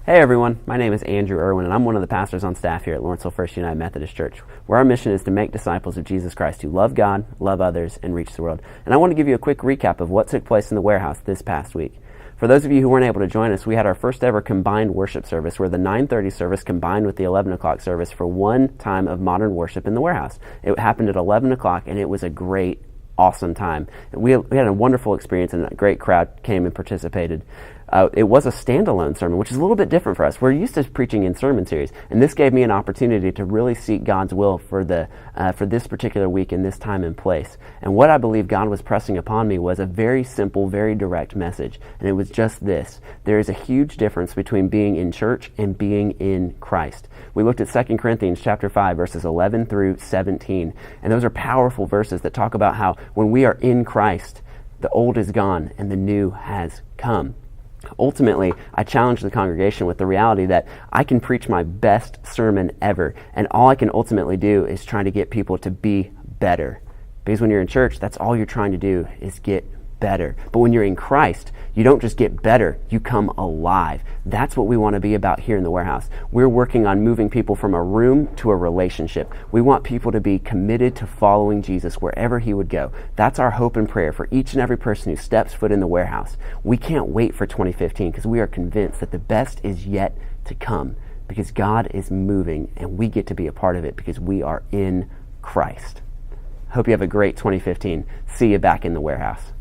Hey everyone, my name is Andrew Irwin and I'm one of the pastors on staff here at Lawrenceville First United Methodist Church, where our mission is to make disciples of Jesus Christ who love God, love others, and reach the world. And I want to give you a quick recap of what took place in the warehouse this past week. For those of you who weren't able to join us, we had our first ever combined worship service where the 9:30 service combined with the 11 o'clock service for one time of modern worship in the warehouse. It happened at 11 o'clock and it was a great, awesome time. We had a wonderful experience and a great crowd came and participated. It was a standalone sermon, which is a little bit different for us. We're used to preaching in sermon series, and this gave me an opportunity to really seek God's will for this particular week in this time and place. And what I believe God was pressing upon me was a very simple, very direct message, and it was just this. There is a huge difference between being in church and being in Christ. We looked at 2 Corinthians chapter 5, verses 11 through 17, and those are powerful verses that talk about how when we are in Christ, the old is gone and the new has come. Ultimately, I challenge the congregation with the reality that I can preach my best sermon ever, and all I can ultimately do is try to get people to be better. Because when you're in church, that's all you're trying to do is get better. But when you're in Christ, you don't just get better, you come alive. That's what we want to be about here in the warehouse. We're working on moving people from a room to a relationship. We want people to be committed to following Jesus wherever he would go. That's our hope and prayer for each and every person who steps foot in the warehouse. We can't wait for 2015 because we are convinced that the best is yet to come because God is moving and we get to be a part of it because we are in Christ. Hope you have a great 2015. See you back in the warehouse.